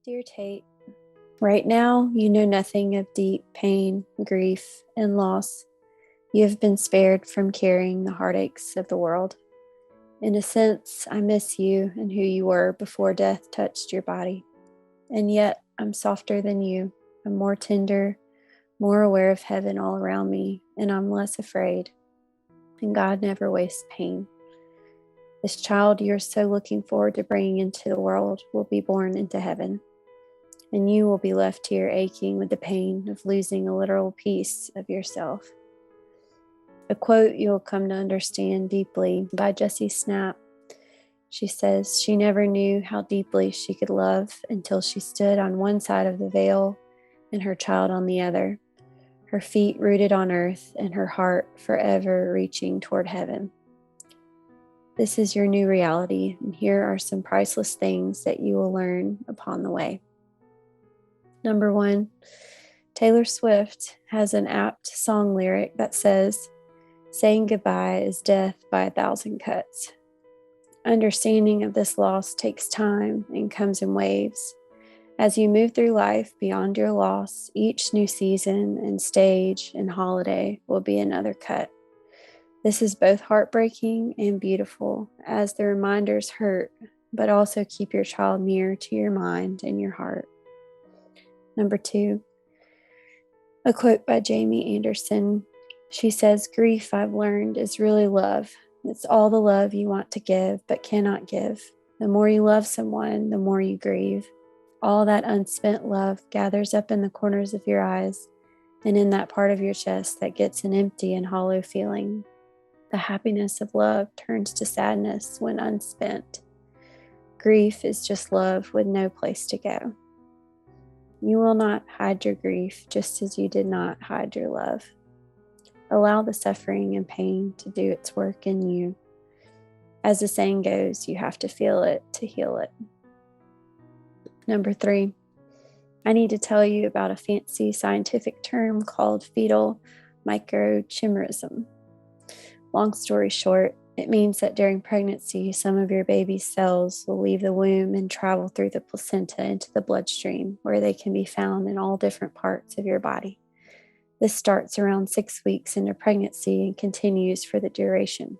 Dear Tate, right now you know nothing of deep pain, grief, and loss. You have been spared from carrying the heartaches of the world. In a sense, I miss you and who you were before death touched your body. And yet, I'm softer than you. I'm more tender, more aware of heaven all around me, and I'm less afraid. And God never wastes pain. This child you're so looking forward to bringing into the world will be born into heaven. And you will be left here aching with the pain of losing a literal piece of yourself. A quote you'll come to understand deeply by Jessie Snap. She says she never knew how deeply she could love until she stood on one side of the veil and her child on the other, her feet rooted on earth and her heart forever reaching toward heaven. This is your new reality, and here are some priceless things that you will learn upon the way. Number 1, Taylor Swift has an apt song lyric that says, "Saying goodbye is death by 1,000 cuts." Understanding of this loss takes time and comes in waves. As you move through life beyond your loss, each new season and stage and holiday will be another cut. This is both heartbreaking and beautiful, as the reminders hurt, but also keep your child near to your mind and your heart. Number 2, a quote by Jamie Anderson. She says, "Grief, I've learned, is really love. It's all the love you want to give but cannot give. The more you love someone, the more you grieve. All that unspent love gathers up in the corners of your eyes and in that part of your chest that gets an empty and hollow feeling. The happiness of love turns to sadness when unspent. Grief is just love with no place to go. You will not hide your grief, just as you did not hide your love. Allow the suffering and pain to do its work in you. As the saying goes, you have to feel it to heal it." Number 3, I need to tell you about a fancy scientific term called fetal microchimerism. Long story short, it means that during pregnancy, some of your baby's cells will leave the womb and travel through the placenta into the bloodstream, where they can be found in all different parts of your body. This starts around 6 weeks into pregnancy and continues for the duration.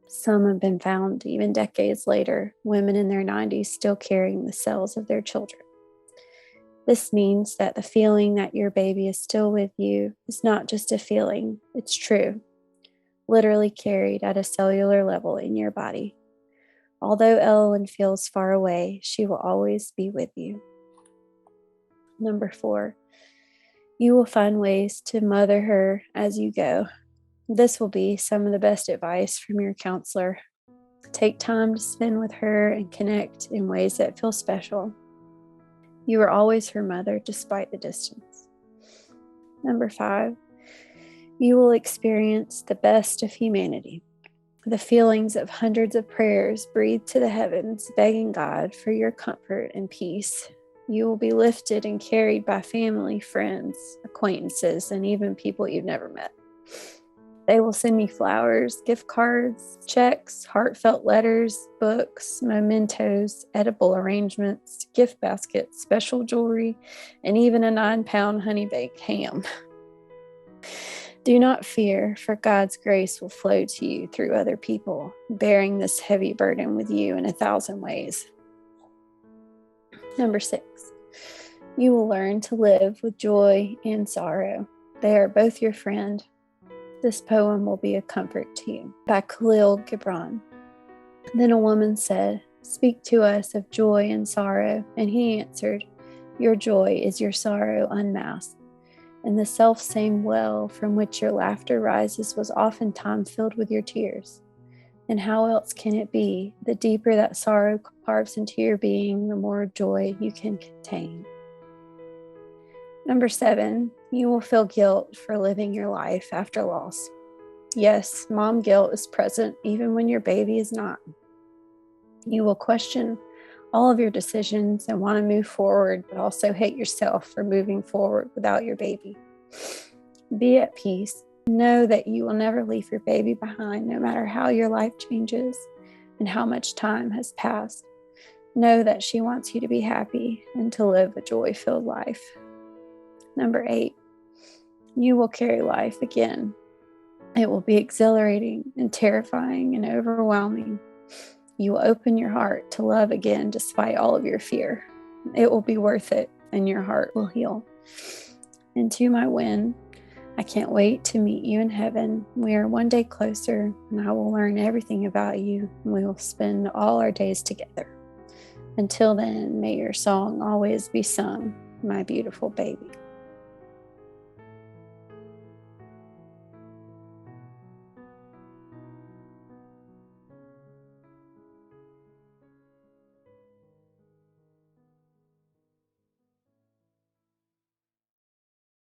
Some have been found even decades later, women in their 90s still carrying the cells of their children. This means that the feeling that your baby is still with you is not just a feeling, it's true. Literally carried at a cellular level in your body. Although Elowen feels far away, she will always be with you. Number 4, you will find ways to mother her as you go. This will be some of the best advice from your counselor. Take time to spend with her and connect in ways that feel special. You are always her mother despite the distance. Number 5, you will experience the best of humanity, the feelings of hundreds of prayers breathed to the heavens, begging God for your comfort and peace. You will be lifted and carried by family, friends, acquaintances, and even people you've never met. They will send you flowers, gift cards, checks, heartfelt letters, books, mementos, edible arrangements, gift baskets, special jewelry, and even a 9-pound honey-baked ham. Do not fear, for God's grace will flow to you through other people, bearing this heavy burden with you in 1,000 ways. Number 6, you will learn to live with joy and sorrow. They are both your friend. This poem will be a comfort to you, by Khalil Gibran. Then a woman said, "Speak to us of joy and sorrow." And he answered, "Your joy is your sorrow unmasked. And the self-same well from which your laughter rises was oftentimes filled with your tears. And how else can it be? The deeper that sorrow carves into your being, the more joy you can contain." Number 7, you will feel guilt for living your life after loss. Yes, mom guilt is present even when your baby is not. You will question all of your decisions and want to move forward, but also hate yourself for moving forward without your baby. Be at peace. Know that you will never leave your baby behind, no matter how your life changes and how much time has passed. Know that she wants you to be happy and to live a joy-filled life. Number 8, you will carry life again. It will be exhilarating and terrifying and overwhelming. You will open your heart to love again despite all of your fear. It will be worth it, and your heart will heal. And to my win, I can't wait to meet you in heaven. We are one day closer, and I will learn everything about you, and we will spend all our days together. Until then, may your song always be sung, my beautiful baby.